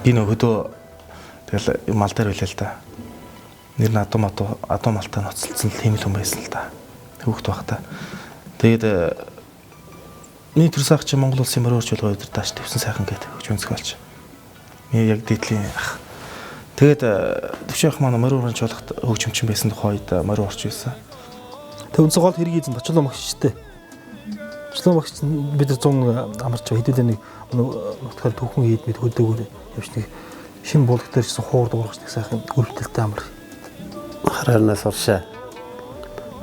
Би нөгөөдөө тэгэл мал дээр байлаа л да. Нэр нь адуу малтай ноцолцсон л тийм л хүн байсан л да. Хүүхэд байхдаа. Тэгээд миний төрсөөх чи Монгол улсын морь орчуулгын удирдаач твсэн сайхан гэдэг хөгж өнцгөлч. Миний яг дээдлийн ах. Тэгээд төвшөөх маань морь орчуулгад хөгжимчин байсан тухайд морь орч байсан. Тэг үнцэг гол хэрэг эзэн бочлоо багш штэ. Бочлоо багш бид 100 амарч хэдүүлээ нэг нутгаар түүхэн хийд мэд хөдөөгөр явж нэг шинэ булг дээр гэсэн хуур дуурах нэг сайхан гүйлтэлтэй амар. Хараарнаас уршаа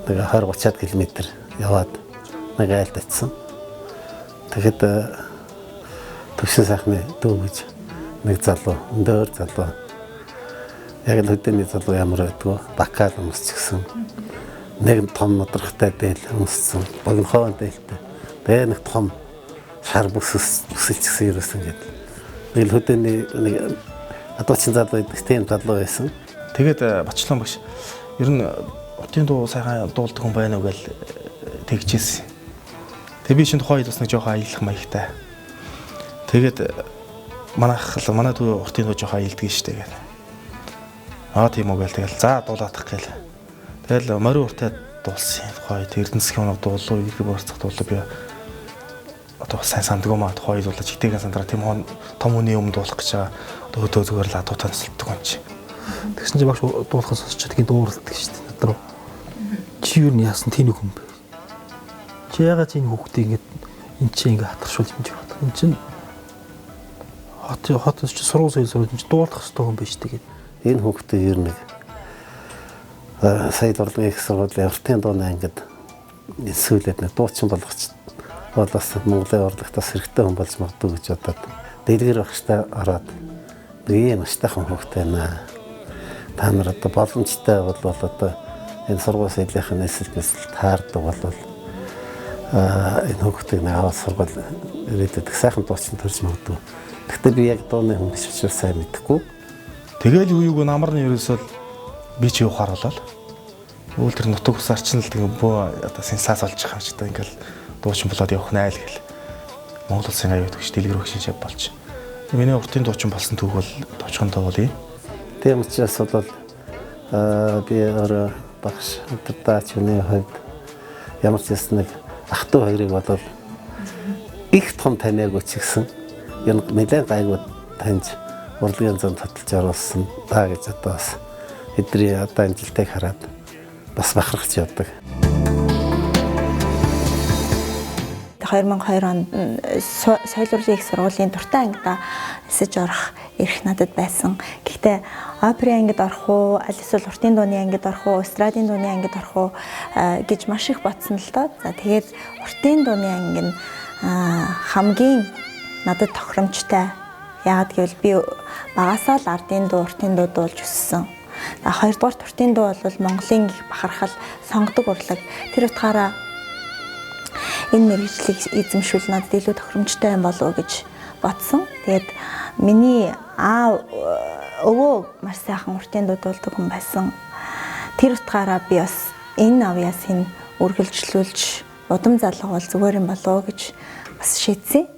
нэг 20-30 км яваад нэг айлд очсон. Тэгэхэд төвшин сайхны дүү гэж нэг залуу, өндөр залуу. Яг л хөдөөний залуу ямар байдгүй, бакал өмсч гисэн. Нэг том модрохтой дээл өмссөн, богинохон дээлтэй. Тэгээ нэг том шар бүсэлчихсэн ерөөсөн гэдэг. Нэг л хөдөөний нэг адуучин залуу гэдэг тийм залуу байсан. Тэгээд Батчлан багш ер нь уртын дуу сайхан дуулдаг хүн байна уу гэж тэгжсэн. Тэг би шинэ тухайд бас нэг жоохон аялах маягтай. Тэгээд манай дүү уртын дуу жоохон аялдаг штэ гэдэг. Тийм үү гээл тэгэл за дуулаадах гээл. Тэгэл морин уртаа дуулсан тухайд Эрдэнэсгийн оног дуулуу, Иргэ борцох дуулуу би одоо сайн сандгүй маа тухайд дуулаж хитэйгэн сандраа тийм том хүний өмнө дуулах гэж байгаа. Одоо хөдөө зүгээр л адуутаа тасалдаг юм чи. Тэгсэн чинь багш дуулахын сонсчод тийм дууралдаг шүү дээ над руу. Чи юу яасан тийм хүн бэ? Чи яагаад энэ хүүхдийг ингэж эн чинь ингэ хатаршуул юм чи бат. Эн чинь хотос чи сургууль соёлсоор энэ дуулах хэрэгтэй хүн биш тэгээд энэ хүүхдээ ер нь сая дурлагын их сургуулийн уртын дууны ангид сүүлээд нэг дуучин болгоч болоос Монголын урлагтаас хэрэгтэй хүн болж магадгүй гэж бодоод дэлгэр багштай ороод ийм аштайхан хүүхдээ байна. Та нар одоо боломжтой бол одоо энэ сургууль соёлын нийслэлд таардаг бол энэ хүүхдийг нэг аваад сургууль ирээдүйд сайхан дуучин төрж магадгүй. Гэхдээ би яг дууны хүн биш учраас сайн мэдэхгүй. Тэгэл юу намарны ерөөсөө би ч юу харуулаад өвөл тэр нутаг ус арчин л тэгээ бөө одоо сенсац олж байгаа юм чи одоо ингээл дуучин болоод явах найл гэл. Монгол улсын аюул төгч дэлгэр өгч шинжээ болж. Миний уртын дуучин болсон түүх бол товчхондоо бол юм. Тийм учраас бол би өөр багш удирдаач хүний хувьд ямар ч юм нэг ах トゥ хоёрыг бол их том таниагүй ч гэсэн энэ нэлээд гайгүй таньж урлагийн зам таталж оруулсан даа гэж одоо бас эдний одоо амжилтыг хараад бас бахархаж явдаг. 2002 онд соёл урлагийн их сургуулийн дуртай ангидаа эсэж орох эрх надад байсан. Гэхдээ оперын ангид орох уу, аль эсвэл уртын дууны ангид орох уу, эстрадын дууны ангид орох уу гэж маш их бодсон л доо. За тэгээд уртын дууны анги нь хамгийн надад тохиромжтой. Яагаад гэвэл би багасаа л ардын дуу, уртын дуу дуулж өссөн. Хоёрдугаар уртын дуу бол Монголын их бахархал сонгодог урлаг. Тэр утгаараа энэ мэргэжлийг эзэмшүүл надад илүү тохиромжтой юм болов уу гэж бодсон. Тэгээд миний аав өвөө маш сайхан уртын дуу дуулдаг хүн байсан. Тэр утгаараа би бас энэ авьяасыг үргэлжлүүлж удам залгуул зүгээр юм болов уу гэж бас шийдсэн.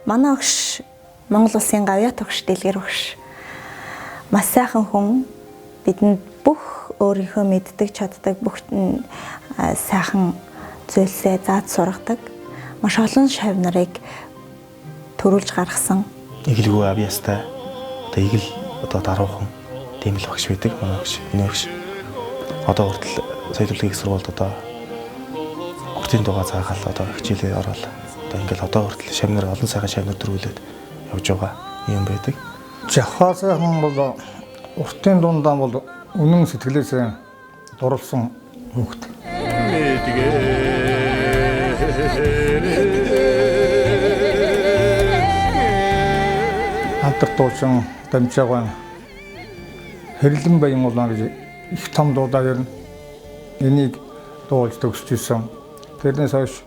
Манай өгш Монгол улсын гавьяа төгш дэлгэр өгш. Маш сайхан хүн бидэнд бүх өөрийнхөө мэддэг чаддаг бүх сайхан зүйлсээ зааж сургадаг. Маш олон шавь нарыг төрүүлж гаргасан. Игэлгүй авьяастай одоо игэл одоо даруухан тийм л багш байдаг манай багш. Энэ багш одоо хүртэл соёл урлагийн сургуульд одоо уртын дуугаа цаагаал одоо хичээлээ ороод одоо ингээл одоо хүртэл шавнар олон сайхан шавнар төрүүлээд явж байгаа юм байдаг. Жахаа сайхан бол уртын дундаа бол үнэн сэтгэлээсээ дурлсан хүүхэд. Хамтар дуучин дамжаагаан Хэрлэн баян улаан гэж их том дуудаа ярина. Энийг дуулж төгсөж исэн. Тэрнээс хойш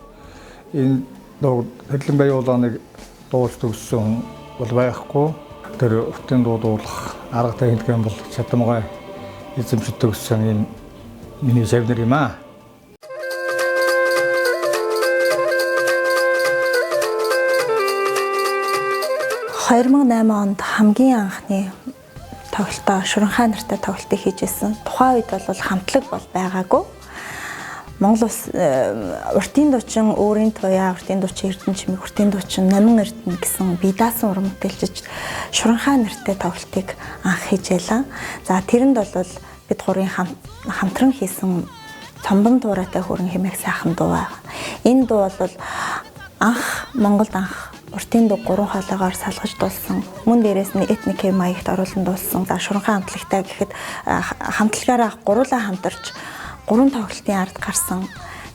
энэ дуу Хэрлэн баян улааныг дуулж төгссөн бол байхгүй. Тэр өртийн дуу дуулах арга техник юм бол чадамгай эзэмшиж төгссөн юм миний савнар юм аа. 2008 онд хамгийн анхны тоглолтоо Шуранхай нартай тоглолтыг хийжсэн. Тухайн үед бол хамтлаг бол байгаагүй. Монгол улс уртын дуучин өөрийн туяа, уртын дуучин Эрдэнэ чимэг, уртын дуучин Номин Эрдэнэ гэсэн бие даасан уран бүтээлчж Шуранхай нартай тоглолтыг анх хийжээлээ. За тэрэнд бол бид гурийн хамтран хийсэн Цомбон туурайтай хүрэн хэмээх сайхан дуу байна. Энэ дуу бол Монголд анх уртын дуу 3 хоолойгоор салгаж дуулсан. Мөн дээрээс нь этник маягт оруулан дуулсан. За Шуранхай хамтлагтай гэхэд хамтлагаараа гурлаа хамтарч 3 тоглолтын ард гарсан.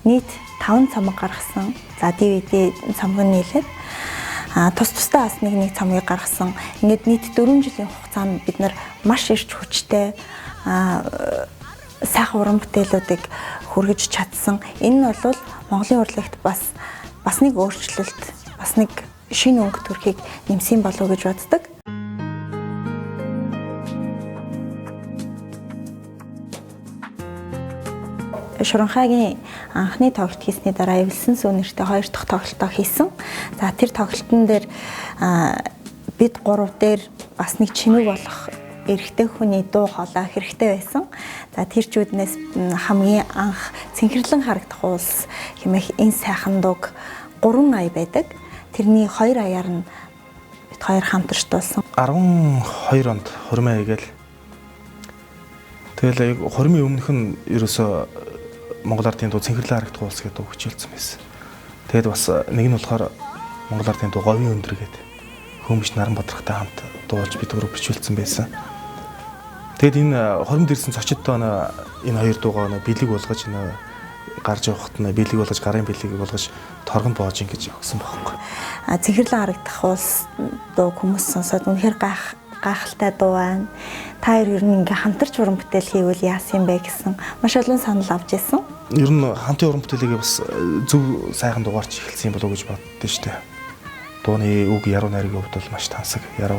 Нийт 5 цомог гаргасан. За DVD цомог нийлээд тус тусдаа бас нэг цомгийг гаргасан. Ингээд нийт 4 жилийн хугацаанд бид нар маш ирж хүчтэй сайхан уран бүтээлүүдийг хүргэж чадсан. Энэ нь бол Монголын урлагт бас нэг өөрчлөлт, бас нэг шинэ өнгө төрхийг нэмсэн болов уу гэж боддог. Шуранхайгийн анхны тоглолт хийсний дараа Эвэлсэн сүү нэртэй 2 дахь тоглолтоо хийсэн. За тэр тоглолтын дээр бид 3 дээр бас нэг чимэг болох эрэгтэй хүний дуу хоолой хэрэгтэй байсан. За тэр чүүднээс хамгийн анх цэнхэрлэн харагдах улс хэмээх энэ сайхан дууг 3 ая байдаг. Тэрний 2 аяар нь бид хоёр хамтарч дуулсан. 12 онд хурмын аягаал. Тэгэл хурмын өмнөх нь ерөөсө Монгол ардын дуу цэнхэрлэн харагдах улс гэдэг үг хичээлсэн байсан. Тэгэд бас нэг нь болохоор Монгол ардын дуу говийн өндөр гэдэг Хөмбөч Наран Бодрогтой хамт дуулж бид гурав бичүүлсэн байсан. Тэгэд энэ хормд ирсэн цочдтой энэ хоёр дуугаа бэлэг болгож гарч явахт нь бэлэг болгож гарын бэлэг болгож торгонд боож ингэж өгсөн байхгүй. Цэнхэрлэн харагдах улс дуу хүмүүс сонсоод үнэхээр гайхалтай дуу байна. Та хоёр ер нь ингээ хамтарч уран бүтээл хийвэл яасан бэ гэсэн маш олон санал авч ирсэн. Ер нь хамтын уран бүтээлээ бас зөв сайхан дугаарч эхэлсэн болов уу гэж боддоо штэ. Дууны үг яруу найргийн хувьд бол маш тансаг яруу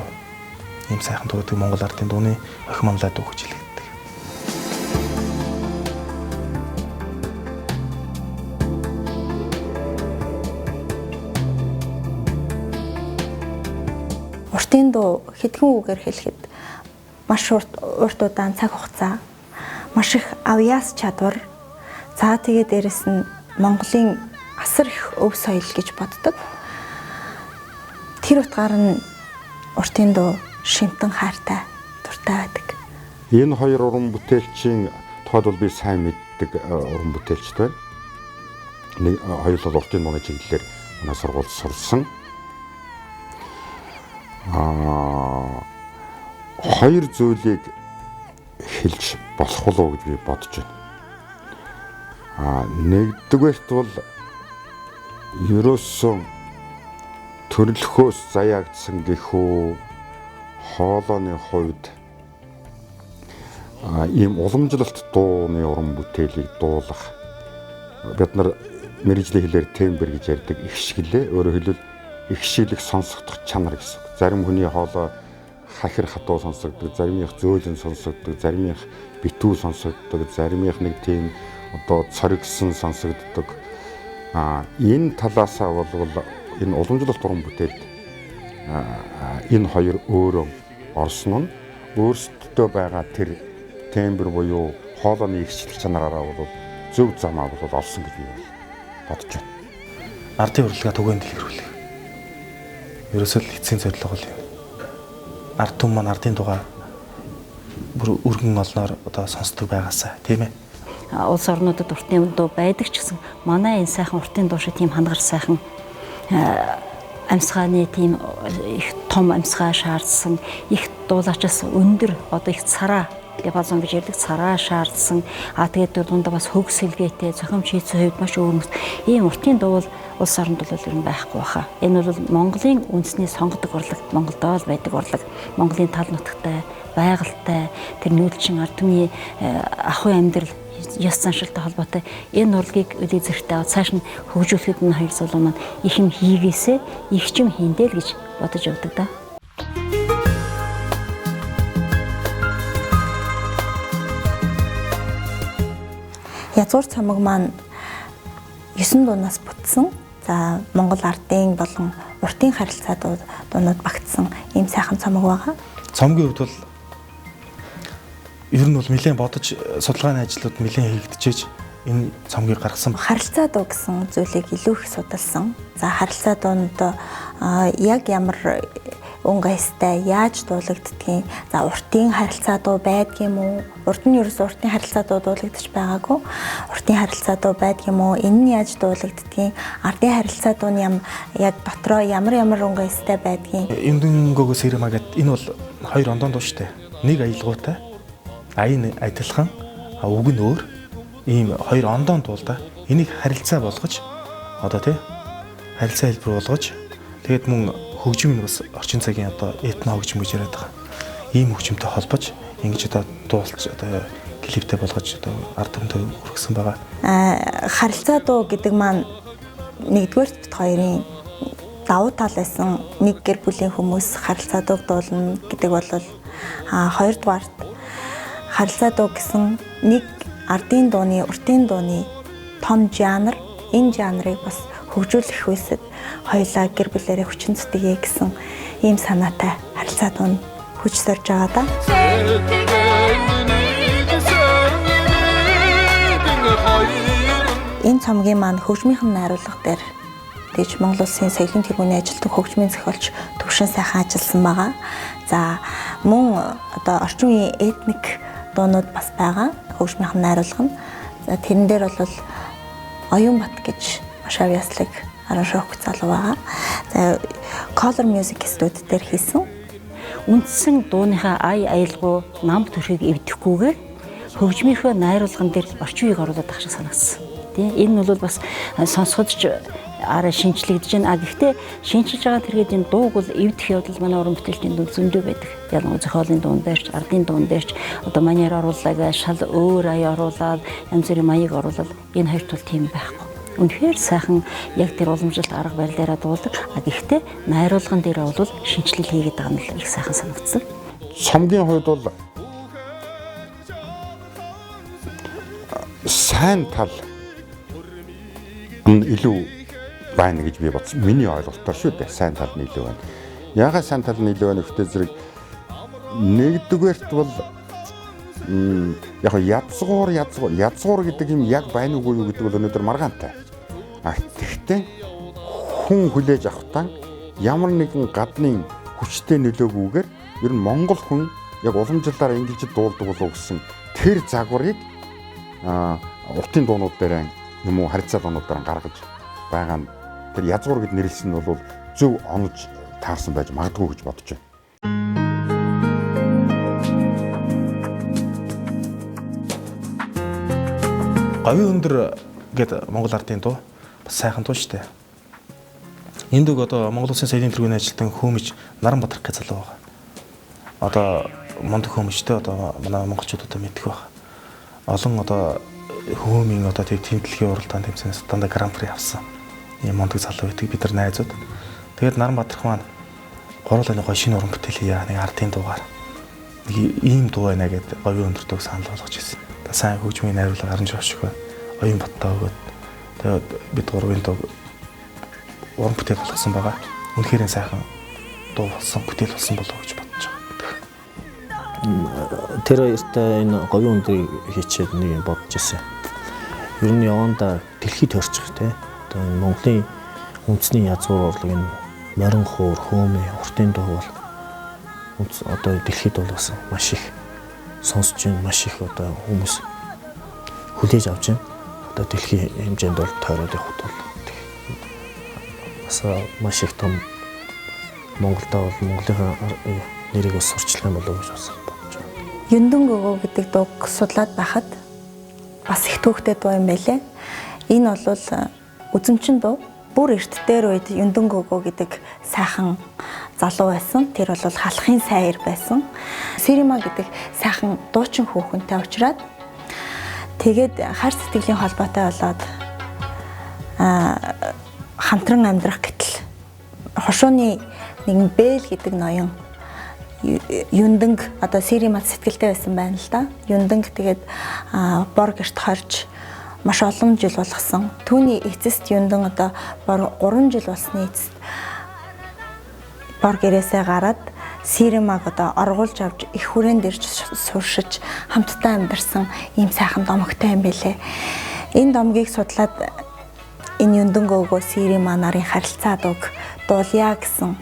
ийм сайхан дуу гэдэг Монгол ардын дууны охин манлай дуу гэж хэлдэг. Уртын дуу хэдхэн үгээр хэлэхэд маш урт удаан цаг хугацаа, маш их авьяас чадвар, за тэгээд дээрэс нь Монголын асар их өв соёл гэж боддог. Тэр утгаар нь уртын дуу шимтэн хайртай, дуртай байдаг. Энэ хоёр уран бүтээлчийн тухайд бол би сайн мэддэг уран бүтээлчд байна. Нэг хоёр бол уртын дууны чиглэлээр манай сургуульд сурсан. Хоёр зүйлийг хэлж болох болов уу гэдгийг бодож байна. Нэгдүгээрт бол ерөөсөн төрөлхөөс заяагдсан гэхүү хоолойны хувьд ийм уламжлалт дууны уран бүтээлийг дуулах бид нар мэргэжлийн хэлээр тембр гэж ярьдаг их шиглээ. Өөрөөр хэлбэл их шиглэх сонсогдох чанар гэсэн. Зарим хүний хоолой хахир хатуу сонсогддог, заримынх зөөлөн сонсогддог, заримынх битүү сонсогддог, заримынх нэг тийм цоригсон сонсогддог. Энэ талаасаа бол энэ уламжлалт уран бүтээлд энэ хоёр өөрөө орсон нь өөрсдөө байгаа тэр тембр буюу хоолойны их шиглэх чанараараа бол зөв замаа бол олсон гэж би бодож байна. Ардын урлагаа түгээн дэлгэрүүлэх. Ерөөсөө л эцсийн зорилго бол юм. Ард түмэн маань ардын дугаа бүр өргөн олноор сонсдог байгаасаа тийм ээ. Улс орнуудад уртын дуу байдаг ч гэсэн манай энэ сайхан уртын дуу шиг тийм хангар сайхан амьсгааны тийм их том амьсгаа шаардсан их дуулаачаас өндөр их цараа диапазон гэж ярьдаг цараа шаардсан тэгээд дундаа бас хөгс хэлгээтэй зохиом шийдсэн хувьд маш өөр ийм уртын дуу бол улс оронд бол ер нь байхгүй баха. Энэ бол Монголын үндэсний сонгодог урлаг, Монголдоо л байдаг урлаг, Монголын тал нутагтай, байгальтай, тэр нүүдэлчин ард түмний ахуй амьдрал ёс заншилтай холбоотой энэ урлагийг үдий зэрэгтэй аваад цааш нь хөгжүүлэхэд энэ хоёр залуу маань их юм хийгээсээ их ч юм хийндээ л гэж бодож явдаг да. Язгуур цамаг маань 9 дуунаас бүтсэн. За Монгол ардын болон уртын харилцаа дуунууд багтсан ийм сайхан цамаг байгаа. Цомгийн хувьд бол ер нь бол нэлээд бодож судалгааны ажлууд нэлээд хийгдчихэж энэ цомгийг гаргасан. Харилцаа дуу гэсэн зүйлийг илүү их судалсан. За харилцаа дуунд яг ямар өнгөйстэй яаж дуулагддгийг, за уртын харилцаа дуу байдгийм үү? Урд нь ерөөс уртын харилцаа дуу дуулагдаж байгаагүй. Уртын харилцаа дуу байдгийм үү? Энэ нь яаж дуулагддгийг, ардын харилцаа дууны яг дотроо ямар өнгөйстэй байдгийг. Эмдэнгөөгөөс ирэмаа гэдэг энэ бол хоёр ондон дуу шүү дээ. Нэг аялгаутай, аян адилхан, үг нь өөр. Ийм хоёр ондон дуу л да. Энийг харилцаа болгож одоо тий харилцаа хэлбэр болгож тэгээд мөн хөгжим нь бас орчин цагийн одоо этно хөгжим гэж яриад байгаа. Ийм хөгжимтэй холбож ингэж одоо дуулж одоо клиптэй болгож одоо ард түмтэй хүргэсэн байгаа. Харилцаа дуу гэдэг маань нэгдүгээр бит хоёрын давуу тал байсан нэг гэр бүлийн хүмүүс харилцаа дууг дуулна гэдэг бол хоёрдугаар харилцаа дуу гэсэн нэг ардын дууны, уртын дууны том жанр, энэ жанрыг бас хөгжүүлэх үсэд хоёулаа гэр бүлээрээ хүчин зүтгэе гэсэн ийм санаатай харилцаа дуу хүч сорж байгаа да. Энэ цомгийн маань хөгжмийнхэн найруулга дээр тэгж Монгол Улсын соёлын тэргүүний ажилтг хөгжмийн зохиолч төвшин сайхан ажилласан байгаа. За мөн одоо орчин үеийн этник дуунууд бас байгаа. Хөгжмийнхэн найруулга нь. За тэрэн дээр бол Оюун Бат гэж маш авьяаслаг араншуух залуу байгаа. За Color Music студид дээр хийсэн. Үндсэн дууныхаа аялгау нам төрхийг эвдэхгүйгээр хөгжмийнхөө найруулган дээр орчин үеийг оруулаад байх шиг санагдсан. Тийм энэ нь бол бас сонсгодч арай шинжлэгдэж байна. Гэхдээ шинжилж байгаа тэргээд энэ дууг бол эвдэх явдал манай уран бүтээлчийн дүнд зөндөө байдаг. Ялангуяа зохиолын дуун дээрч, ардын дуун дээрч одоо манер оруулаад шал өөр ая оруулаад янз бүрийн маяг оруулаад энэ хоёрт бол тийм байхгүй. Үнэхээр сайхан яг тэр уламжлалт арга барилаараа дуулдаг. Гэхдээ найруулган дээр бол шинжилэл хийгээд байгаа нь их сайхан санагдсан. Цомгийн хувьд бол сайн тал илүү байна гэж би бодсон. Миний ойлголтоор шүү дээ. Сайн тал нь илүү байна. Яагаад сайн тал нь илүү байна гэхтэй зэрэг нэгдүгээрт бол яг язгуур гэдэг юм яг байна уугүй юу гэдэг бол өнөөдөр маргаантай. Тэгэхдээ хүн хүлээж авахтаа ямар нэгэн гадны хүчтэй нөлөөгүйгээр ер нь монгол хүн яг уламжлалаараа ингэж дуулдаг болов гэсэн тэр загварыг уртын дуунууд дээр юм уу харилцаа дуунуудаар гаргаж байгаа нь тэр язгуур гэд нэрлсэн нь бол зөв онож таарсан байж магадгүй гэж бодож байна. Говийн өндөр гэдэг Монгол ардын дуу бас сайхан дуу шүү дээ. Энэ дууг одоо Монгол Улсын соёлын тэргүүний ажилтан Хөөмж Наранбаатар гэх залуу байгаа. Одоо мундаг Хөөмжтэй одоо манай монголчууд одоо мэдэх байна. Олон одоо Хөөмийн одоо тэмдэглэлийн уралдаан тэмцээнээс дандаа гран-при авсан. Ийм мундаг залуу байдаг бид нар найзууд. Тэгээд Наранбаатарх маань гурлын гоё шинэ уран бүтээл хийя нэг ардын дуугаар нэг ийм дуу байна гэдэг говийн өндөр дууг санал болгож ирсэн. Сайн хөгжмийн найруулга гарч ирэх шиг байна. Оюун Баттай өгөөд тэгээд бид гурвын дуу уран бүтээл болгосон байгаа. Үнэхээр сайхан дуу болсон, бүтээл болсон болов уу гэж бодож байгаа. Тэр хоёртай энэ говийн өндрийг хийчихэд нэг юм бодож ирсэн. Ер нь явандаа дэлхийд төрчих тий. Одоо Монголын үндэсний язгуур урлаг энэ морин хуур, хөөмийн, уртын дуу бол одоо дэлхийд бол бас маш их сонсож байна, маш их одоо хүмүүс хүлээж авч байна. Одоо дэлхийн хэмжээнд бол тойроод явахд бол бас маш их том Монголдоо бол Монголын нэрийг бас сурчлах юм болов уу гэж бодож байна. Юндэн гөгөө гэдэг дууг судлаад байхад бас их түүхтэй дуу юм байлээ. Энэ бол үзэмчин дуу. Бүр эрт дээр үед Юндэн гөгөө гэдэг сайхан залуу байсан. Тэр бол халахын сайр байсан. Сэрима гэдэг сайхан дуучин хүүхэнтэй уулзраад тэгээд хар сэтгэлийн холбоотой болоод хамтран амьдрах гэтэл хошууны нэгэн Бэл гэдэг ноён Юндэнг одоо Сэримад сэтгэлтэй байсан байна л да. Юндэнг тэгээд бор гэрт хорж маш олон жил болгосон. Түүний эцэст Юндэн одоо 3 жил болсны эцэст бор гэрээсээ гараад Сэримаг одоо оргуулж авч их хүрээнд ирж сууршиж хамтдаа амьдарсан ийм сайхан домогтой юм байлээ. Энэ домгийг судлаад энэ Юндэн гөгөө Сэрима нарын харилцаа дууг дуулъя гэсэн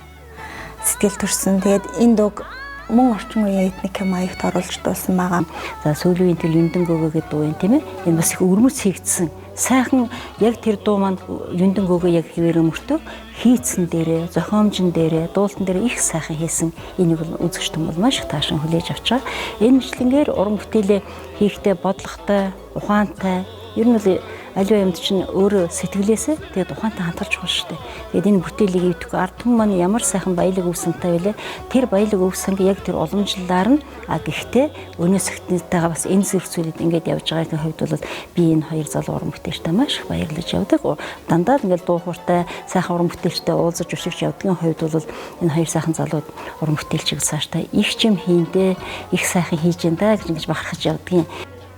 сэтгэл төрсөн. Тэгээд энэ дууг мөн орчин үеийн этник маягт оруулж дуулсан байгаа. За сүүлийн тэл Юндэн гөгөө гэдэг дуу юм тийм ээ. Энэ бас их өрмөц хийгдсэн. Сайхан яг тэр дуу маань Юндэн гөгөө яг хэвээр өмөртөө хийцэн дээрээ, зохиомжн дээрээ, дуултан дээрээ их сайхан хийсэн. Энийг бол үзэгч том бол маш их таашин хүлээж авч байгаа. Энэ мэтлэнгээр уран бүтээлээ хийхдээ бодлоготой, ухаантай, ер нь бол аливаа юмд чинь өөрөө сэтгэлээсээ тэгээд ухаантай хандгаж байгаа шүү дээ. Тэгээд энэ бүтээлийг ивдэх ард түмэн маань ямар сайхан баялаг өвсөнтэй байлаа. Тэр баялаг өвсөнг яг тэр уламжлалаар нь гэхдээ өнөө сэгтнтэйгээ бас энэ зэрэг зүйлүүд ингээд явж байгаагийн хувьд бол би энэ хоёр залуу уран бүтээлчтэй маш их баярлаж явдаг. Дандаа ингээд дуу хууртай сайхан уран бүтээлчтэй уулзаж өшигч явдгийн хувьд бол энэ хоёр сайхан залууд уран бүтээлчийг цаашдаа их юм хийндээ их сайхан хийж энэ гэж бахархаж явдгийн.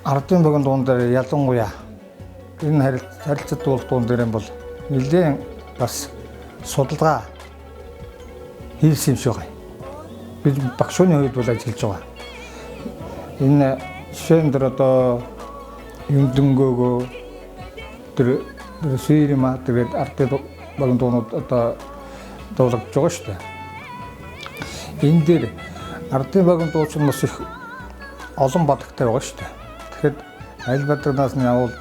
Ардын багийн дуун дээр ялангуяа энэ харилцаа дуулах дуун дээр бол нэлээд бас судалгаа хийсэн юм шиг байна. Бид багшууны хувьд бол ажиллаж байгаа. Энэ жишээн дээр одоо Юндэн гөгөө тэр Сэрима тэгээд ардын багийн дуунууд одоо дуулагдж байгаа шүү дээ. Энэ дээр ардын багийн дууч нь бас их олон бадагтай байгаа шүү дээ. Тэгэхэд аль бадагнаас нь явал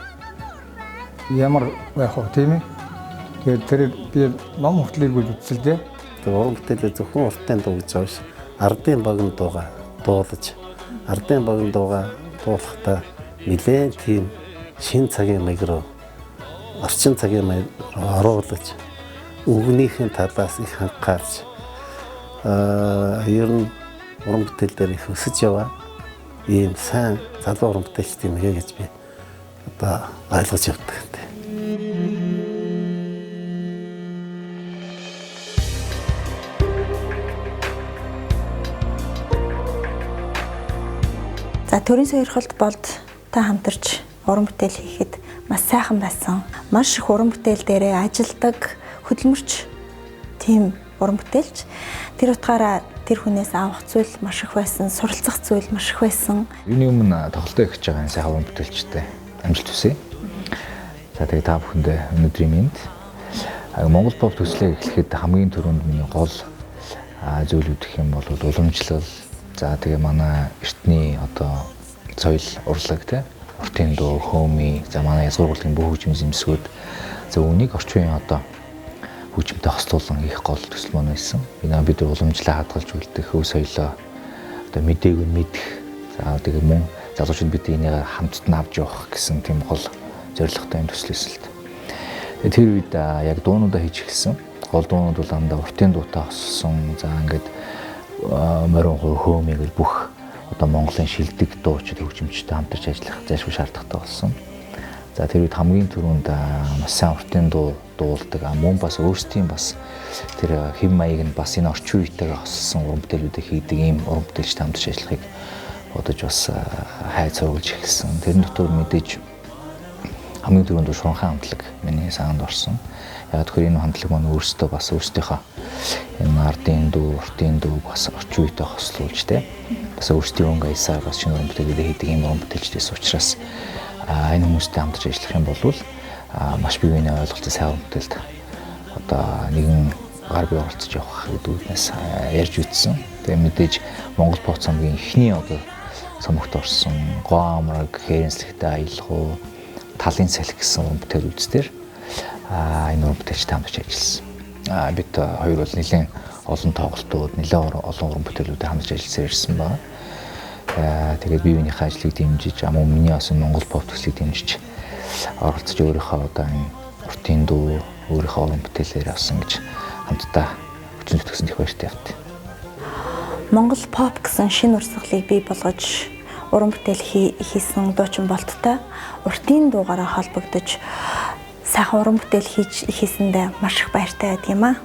ямар байх вэ тийм ээ? Тэгээд тэр би ном хүртлийг үзэлдээ. Тэр уран бүтээлээ зөвхөн уртын дуу гэж байгаа ш. Ардын багийн дууга дуулаж, ардын багийн дууга дуулахдаа нэлээд тийм шин цагийн маяг руу, орчин цагийн маяг оруулаж, өвгнийхэн талаас их анхаарч ер нь уран бүтээл дээр их өсөж яваа ийм сайн залуу уран бүтээлчдийн нэг гэж би одоо ойлгож явдаг. За төрийн сойрхолд болд та хамтарч уран бүтээл хийхэд маш сайхан байсан. Маш их уран бүтээл дээрээ ажилдаг хөдөлмөрч тийм уран бүтээлч. Тэр утгаараа тэр хүнээс авах зүйл маш их байсан, суралцах зүйл маш их байсан. Юуны өмнө тоглолтоо эхэлж байгаа сайхан уран бүтээлчтэй амжилт хүсье. За тэгээ та бүхэндээ өнөөдрийн мэнд Монгол pop төслийг эхлэхэд хамгийн түрүүнд миний гол зүйл үүдэх юм бол уламжлал. За тэгээ манай эртний одоо соёл урлаг те уртын дуу, хөөми, за манай язгуурлагын бүх хөгжим зэмсгүүд за үүнийг орчин үеийн одоо хөгжимтэй хослуулан хийх гол төсөл маань байсан. Бид уламжлаа хадгалж үлдэх, хөв соёлоо одоо мдээгүй мэдэх. За тэгээ мөн залуучууд бид энийг хамтд нь авч явах гэсэн тийм гол зорилготой энэ төсөл эсэлт. Тэгээ тэр үед яг дуунуудаа хийж эхэлсэн. Гол дуунууд бол андаа уртын дуутай хослсон. За ингээд морин хөөми гэл бүх одоо Монголын шилдэг дуучид хөгжимчтэй хамтарч ажиллах зайлшгүй шаардлагатай болсон. За тэр үед хамгийн түрүүнд маш сайн уртын дуу дуулдаг мөн бас өөрсдийн бас тэр хэв маяг нь бас энэ орчин үетэйгээ хослсон уран бүтээлүүдийг хийдэг ийм уран бүтээлчтэй хамтарч ажиллахыг бодож бас хайц сургуулж эхэлсэн. Тэрэн дотор мэдээж хамгийн түрүүнд Шунхан хамтлаг миний саанд орсон. Яг тэгэхээр энэ хамтлаг маань өөрсдөө бас өөрсдийнхөө энэ ардын дуу, уртын дууг бас орчин үетэй хослуулж тэ бас өөрсдийн өнгө аясаар бас шинэ уран бүтээлүүд хийдэг юм уран бүтээлчдээс учраас энэ хүмүүстэй хамтарч ажиллах юм бол маш бие биенээ ойлголцоо сайн уран бүтээлд одоо нэгэн гар бие оролцож явах гэдгээс ярьж үтсэн. Тэгээ мэдээж Монгол pop цамгийн эхний одоо цомогт орсон Гоо амраг, Хэрэнслэгтэй аялгуу, Талын салхи гэсэн уран бүтээл үзтер энэ уран бүтээлчтэй хамтарч ажилласан. Бид хоёр бол нэлээд олон тоглолтууд, нэлээд олон уран бүтээлүүдэд хамтарч ажиллаж ирсэн байна. Тэгээд бие биенийхээ ажлыг дэмжиж, мөн миний бас Монгол pop төслийг дэмжиж оролцож өөрийнхөө одоо энэ уртын дуу, өөрийнхөө уран бүтээлээр авсан гэж хамтдаа хүчин зүтгэсэнд их баяртай явт. Монгол pop гэсэн шинэ урсгалыг бий болгож уран бүтээл хийсэн дуучин болттой уртын дуугаараа холбогдож сайхан уран бүтээл хийсэндээ маш их баяртай байдаг юм аа.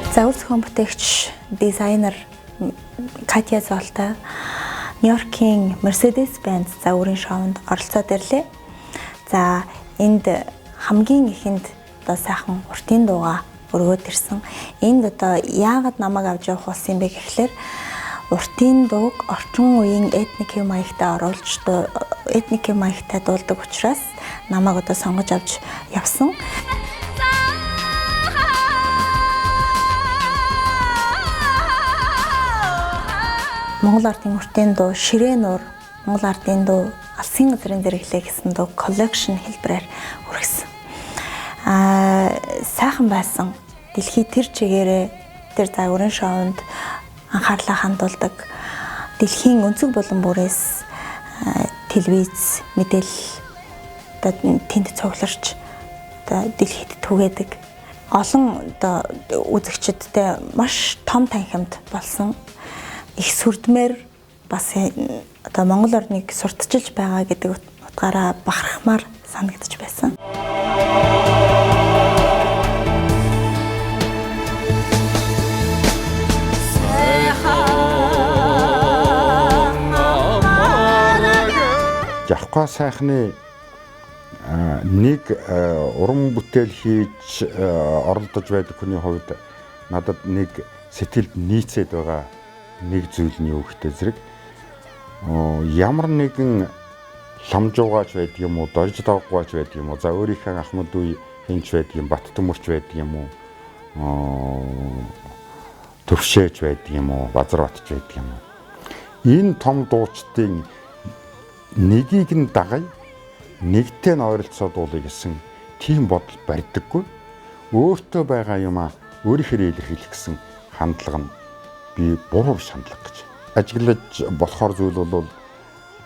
За үр зохион бүтээгч, дизайнер Катя Золтой Нью-Йоркийн Mercedes-Benz загварын шоунд оролцоод ирлээ. За энд хамгийн ихэнд одоо сайхан уртын дууга өргөөд ирсэн. Энд одоо яагаад намайг авч явах болсон юм бэ гэхлээр уртын дууг орчин үеийн этникийн маягтай оруулж этникийн маягтай дуулдаг учраас намайг одоо сонгож авч явсан. Монгол ардын уртын дуу Ширээн нуур, Монгол ардын дуу Алсын газрын зэрэглээ гэсэн дуу collection хэлбэрээр хүргэсэн. Сайхан байсан. Дэлхий тэр чигээрээ тэр загварын шоунд анхаарлаа хандуулдаг. Дэлхийн өнцөг болон бүрээс телевиз, мэдээлэл тэнд цугларч дэлхийд түгээдэг. Олон үзэгчдтэй маш том танхимд болсон. Их сүрдмээр бас одоо Монгол орныг сурталчилж байгаа гэдэг утгаараа бахархмаар санагдаж байсан. Жавхлаа сайхны нэг уран бүтээл хийж оролдож байдаг хүний хувьд надад нэг сэтгэлд нийцээд байгаа нэг зүйл нь юу гэхтэй зэрэг ямар нэгэн ламжуугач байдаг юм уу, дорж давгаач байдаг юм уу, за өөрийнхөө ахмад үе хинч байдаг юм, бат төмөрч байдаг юм уу, төвшөөж байдаг юм уу, базар батж байдаг юм уу. Энэ том дуучдын нэгийг нь дагая, нэгтэй нь ойролцоо дуулыг гэсэн тийм бодол барьдаггүй. Өөртөө байгаа юмаа өөрийнхөө илэрхийлэх гэсэн хандлага нь би буруу биш хандлага гэж ажиглаж болохоор зүйл бол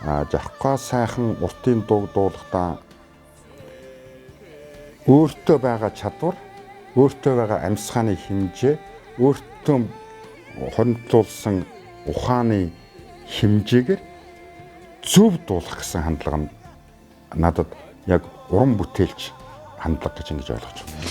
Жавхлаа сайхан уртын дуу дуулахдаа өөртөө байгаа чадвар, өөртөө байгаа амьсгааны хэмжээ, өөртөө хоригдлуулсан ухааны хэмжээгээр зөв дуулах гэсэн хандлага нь надад яг уран бүтээлч хандлага гэж ингэж ойлгож байна.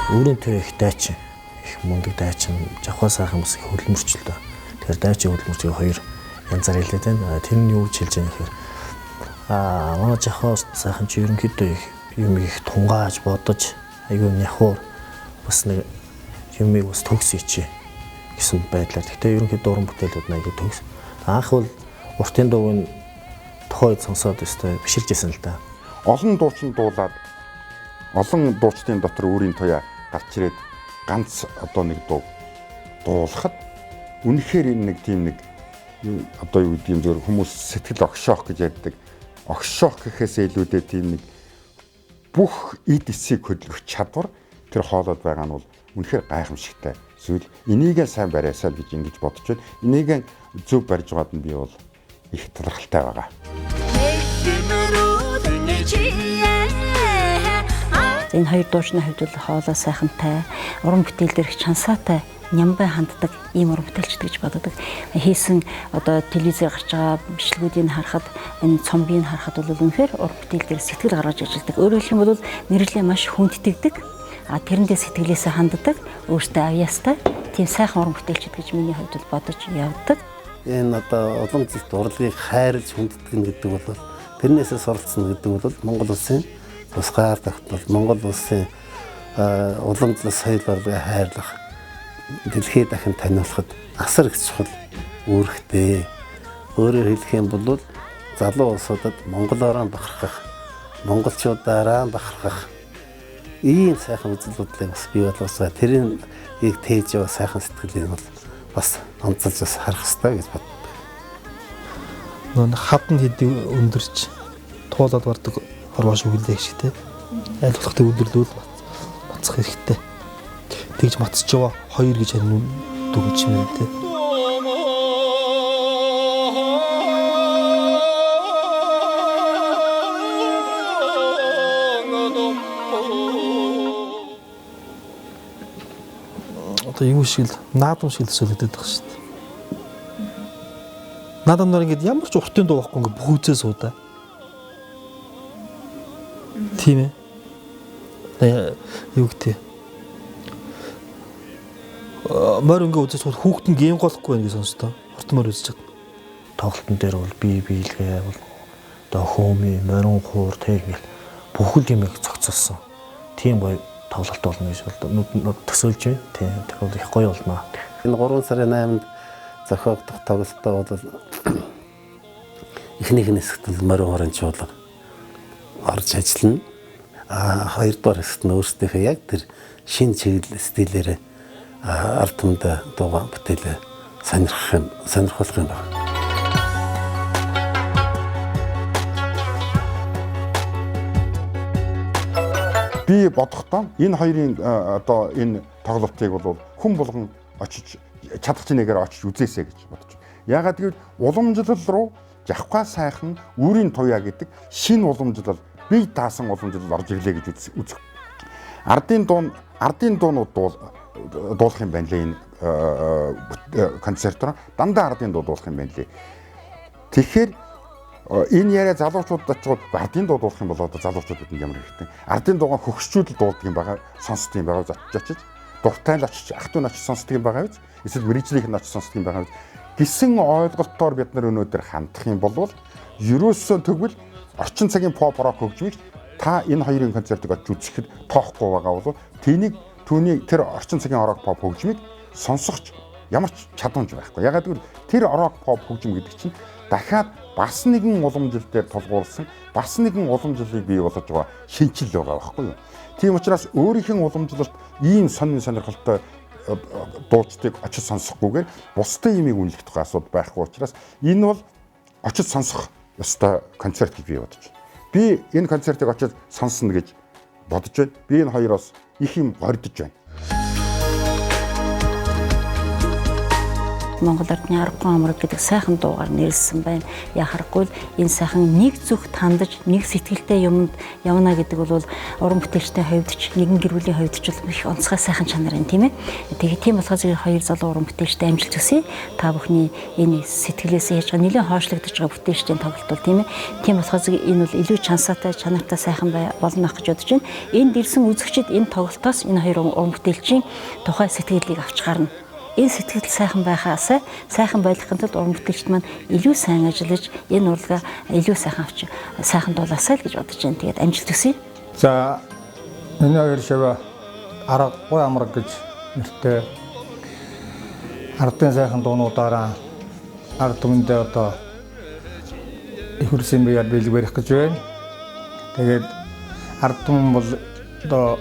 Өөрөнтэй их дайчин, их мундаг дайчин, Жавхлаа сайхан бас их хөдөлмөрчлөлтөө. Тэгэхээр дайчин хөдөлмөрчийн хоёр янзаар хэлээд байна. Тэр нь юу гэж хэлж байгаа нэхээр манай Жавхлаа сайхан чи ерөнхийдөө их юм их тунгааж бодож айгүй няхуур бас нэг юмыг бас төгсөй чи гэсэн байдлаар. Гэхдээ ерөнхийдөө уран бүтээлүүд айгүй төгс. Анх бол уртын дууг тохойд сонсоод өстой биширжсэн л да. Олон дуучин дуулаад олон дуучдын дотор өөрийн туяа гарч ирээд ганц одоо нэг дуу дуулахад үнэхээр энэ нэг тийм нэг одоо юу гэдэг юм зөв хүмүүс сэтгэл огшоох гэж ярьдаг. Огшоох гэхээс илүүтэй тийм нэг бүх эд эсийг хөдөлгөх чадвар тэр хоолойд байгаа нь бол үнэхээр гайхамшигтай зүйл. Энийг сайн бариасаа гэж ингэж бодож байна. Энийг зөв барьж байгаад нь би бол их талархалтай байгаа. Энэ хоёр дуучны хувьд бол хоолой сайхантай, уран бүтээл дээр их чансаатай, нямбай ханддаг ийм уран бүтээлчд гэж боддог. Хийсэн одоо телевизээр гарч байгаа бичлэгүүдийг харахад, энэ цомбыг харахад бол үнэхээр уран бүтээл дээр сэтгэл гаргаж ажилладаг. Өөрөөр хэлэх юм бол нэрлэлээ маш хүндэтгдэг. Тэрэндээ сэтгэлээсээ ханддаг, өөртөө авьяастай, тийм сайхан уран бүтээлчд гэж миний хувьд бол бодож явдаг. Энэ одоо олон зүйлт урлагийг хайрлж хүндэтгэн гэдэг бол тэрнээсээ суралцсан гэдэг бол Монгол улсын тусгаар тогтнол, Монгол улсын уламжлал соёл урлагийг хайрлах, дэлхийд дахин таниулахад асар их чухал үүрэгтэй. Өөрөөр хэлэх юм бол залуу улсуудад монголоор бахархах, монголчуудаараа бахархах ийм сайхан үзэлбүтлийг бас бий болгосоо тэрийг тээж яваа сайхан сэтгэлийг бол бас онцолж бас харах хэрэгтэй гэж бод. Нөө хаданд хэдий өндөрч туулаад бардаг хорвоо шүгэлээ шиг те. Аль болох тэг өдөрлөөл бацах хэрэгтэй. Тэгж матсаж яваа 2 гэж харин дүгнэж юм те. Одоо юу шиг л наадам шиг л төсөөлөдөд байгаа шүү дээ. Наадам нар ингээд ямар ч уртын дуу байхгүй ингээд бүх үзээ суудаа. Тийм ээ. Юу гэдэг. Мөр ингээд үзээ сууд хүүхдэн гейм голохгүй байх гэж сонстоо. Хортмоор үзэж байгаа. Тоглолтын дээр бол бие биелгээ бол одоо хөөми, морин хуур тэг ингээл бүхэл юмыг зохицуулсан. Тийм гоё тоглолт болно гэж бол төсөөлж байна. Тийм тэр бол их гоё болно. Энэ 3 сарын 8-нд зохиогдох тоглолтоо бол эхнийх нь хэсэгт морин хуурын чуулга орж ажиллана. Хоёрдугаар хэсэгт нь өөрсдийнхөө яг тэр шин чиглэл стилээр ард түмэд дуугаа бүтээлээ сонирхолтой юм байна. Би бодохдоо энэ хоёрын одоо энэ тоглолтыг бол хүн болгон очиж чадах чинээгээр очиж үзээсэй гэж бодож байна. Яагаад гэвэл уламжлал руу явхаа сайхан өөрийн туяа гэдэг шинэ уламжлал бие даасан уламжлал орж ирлээ гэж үзэх. Ардын дуунууд дуулах юм байна лээ энэ концертоор дандаа ардын дуу дуулах юм байна лээ. Тэгэхээр энэ яриа залуучуудад очоод ардын дуу дуулах юм бол одоо залуучуудад ямар хэрэгтэй. Ардын дуугаа хөгшчүүд л дуулдаг юм байгаа, сонсдог юм байгаа очиж дуртай л очиж ах トゥ очиж сонсдог юм байгаа биз. Эсвэл мэрэгжлийнх нь очиж сонсдог юм байгаа биз. Гисэн ойлголтоор бид нар өнөөдөр хандах юм бол ерөөсөө тэгвэл орчин цагийн pop rock хөгжмийг та энэ хоёрын концертыг очиж үзэхэд тоохгүй байгаа бол түүний тэр орчин цагийн rock pop хөгжмийг сонсохч ямар ч чадамж байхгүй. Ягаад гэвэл тэр rock pop хөгжим гэдэг чинь дахиад бас нэгэн уламжлал дээр тулгуурласан бас нэгэн уламжлалыг бий болгож байгаа шинжил байгаа байхгүй юу. Тийм учраас өөрийнх нь уламжлалт ийм сонирхолтой дуучдыг очиж сонсохгүйгээр бусдын имийг үнэлэх тухай асуудал байхгүй учраас энэ бол очиж сонсох ёстой концерт гэж би бодож байна. Би энэ концертыг очиж сонсно гэж бодож байна. Би энэ хоёроос их юм гордож байна. Монгол Ардны аргагүй амраг гэдэг сайхан дуугаар нэрлсэн байна. Яхахгүй л энэ сайхан нэг зүгт хандаж, нэг сэтгэлтэй юмд явна гэдэг бол уран бүтээлчтэй хувьд ч нэгэн гэр бүлийн хувьд ч их онцгой сайхан чанар юм тийм ээ. Тэгээ тийм болохоор хоёр залуу уран бүтээлчтэй амжилт хүсье. Та бүхний энэ сэтгэлээс яаж нэлээд хойшлогдож байгаа бүтээлчдийн тоглолт бол тийм ээ. Тийм болохоор энэ бол илүү чансаатай, чанартай сайхан болно гэж бодож байна. Энд ирсэн үзэгчид энэ тоглолтоос энэ хоёр уран бүтээлчийн тухай сэтгэлийг авч гарна. Энэ сэтгэл сайхан байхаас сайхан байхын тулд уран бүтээлчд маань илүү сайн ажиллаж энэ урлагаа илүү сайхан авч сайхан дуулаасай л гэж бодож байна. Тэгээд амжилт хүсье. За энэ хоёр шавь аргагүй амраг гэж нэртэй ардын сайхан дуунуудаараа ард түмэндээ одоо их хөрсөн биеэр бэлэг барих гэж байна. Тэгээд ард түмэн бол одоо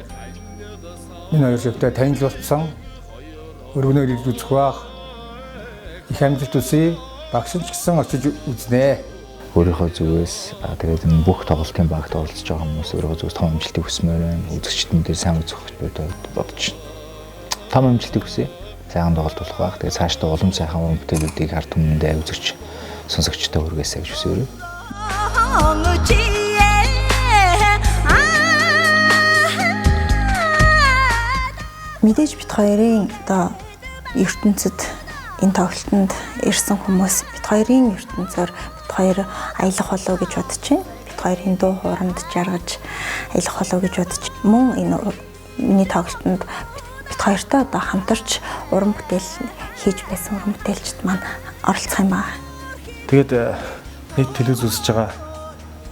энэ хоёр шавьтай танилцуулсан өргөнөөр ирж үзэх бах их амжилт хүсье. Багш ч гэсэн очиж үзнэ. Өөрийнхөө зүгээс тэгээд энэ бүх тоглолтын багт оролцож байгаа хүмүүс өөрийнхөө зүгээс том амжилтыг хүсмээр байна. Үзэгчдэндээ сайн үзэх гэж бодож байна. Том амжилтыг хүсье. Сайхан тоглолт болох бах. Тэгээд цаашдаа улам сайхан уран бүтээлүүдийг ард түмэндээ үзэгч сонсогчтой хүргээсэй гэж хүсье. Мэдээж бит хоёрын одоо ертөнцид энэ тоглолтод ирсэн хүмүүс бит хоёрын ертөнцөөр бит хоёр аялах болов гэж бодож байна. Бит хоёрын дуу хооронд жаргаж аялах болов гэж бодож мөн энэ миний тоглолтод бит хоёртой одоо хамтарч уран бүтээл хийж байсан уран бүтээлчд маань оролцох юм байна. Тэгээд нийт телевиз үзэж байгаа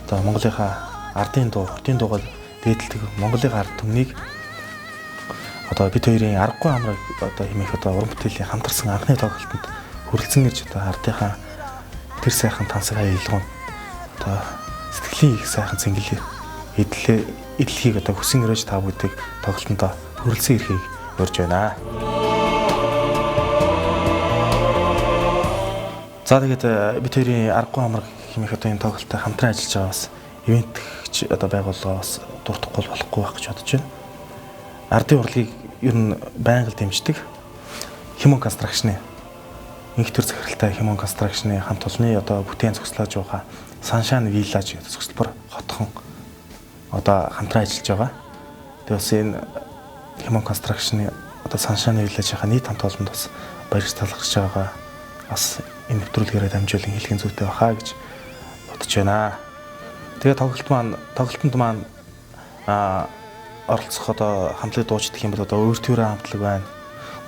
одоо Монголынхаа ардын дуу, хотын дуугаар дээдэлдэг Монголын ард түмнийг одоо бид хоёрын аргагүй амраг одоо хэмээх одоо уран бүтээлийн хамтарсан анхны тоглолтод хүрэлцэн гэж одоо ардынхаа тэр сайхан тансаг аялалгын одоо сэтгэлийн их сайхан цэнгэлээ эдлэхийг одоо хүсэн өрөөж та бүдийг тоглолтондоо хүрэлцэн ирэхийг урьж байна. За тэгээд бид хоёрын аргагүй амраг хэмээх одоо энэ тоглолтод хамтран ажиллаж байгаа бас ивентгч одоо байгууллага бас дуртахгүй болохгүй байх гэж бодож байна. Ардын урлагийг ер нь байнга дэмждэг Химон констракшны инх төр захиралтай Химон констракшны хамт олонны одоо бүтээн зогслоож байгаа Sunshine Village гэдэг зогсолбор хотхон одоо хамтран ажиллаж байгаа. Тэгээд бас энэ Химон констракшны одоо Sunshine Village-ийн нийт хамт олонд бас баярж талархаж байгаа бас энэ нэвтрүүлгээрээ дамжуулан хэлхэн зүйтэй бахаа гэж бодож байна. Тэгээд тоглолтод маань оролцох одоо хамтлагийн дууч гэх юм бол одоо өөр төрлийн хамтлаг байна.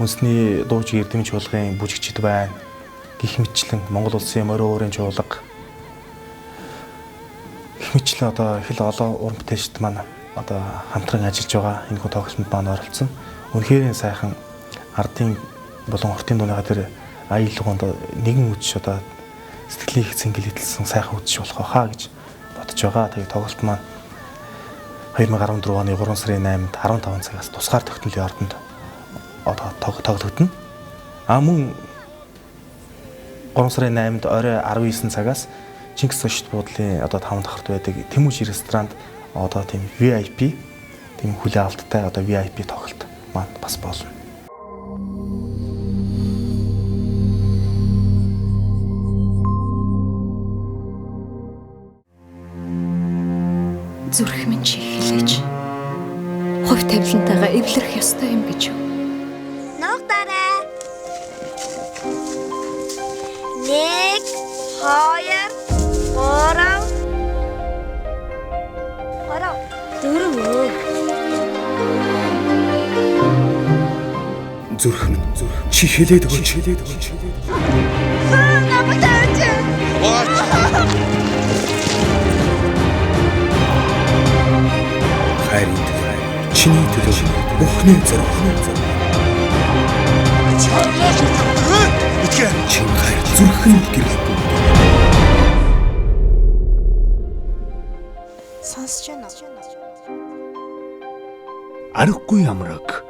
Үндэсний дууч эрдэмч чуулгын бүжигчид байна. Гэх мэтчлэн Монгол улсын морин өөрийн чуулга гэх мэтлэн одоо хэл олон уран бүтээлчд маань одоо хамтран ажиллаж байгаа. Энэ хүн тоглолтод маань оролцсон. Үнэхээр сайхан ардын болон хотын дууныхаа тэр аюулгуунд нэгэн үдшиж одоо сэтгэлийн их цэнгэл идэлсэн сайхан үдшиж болох хаа гэж бодож байгаа. Тэгээд тоглолт маань 2014 оны 3 сарын 8-нд 15 цагаас тусгаар тогтнолын ордонд одоо тоглогдно. Мөн 3 сарын 8-нд орой 19 цагаас Чингис Сошид буудлын одоо 5 дахь байдаг Тэмүүж ресторанд одоо тийм VIP тийм хүлээ авалттай одоо VIP тоглолт маань бас болно. Зүрх минь чи хэлээж хувь тавилантайгаа эвлэрэх ёстой юм гэж юу? Ногтараа. 1 2 3 Зүрх минь чи хэлээд өгөөч. намайг тавьж. Хайрын чиний төлөө бүхнээ зорих. Итгэ чин хайр зүрхэн гэрэлтэн. Сонсож байна уу? Аргагүй амраг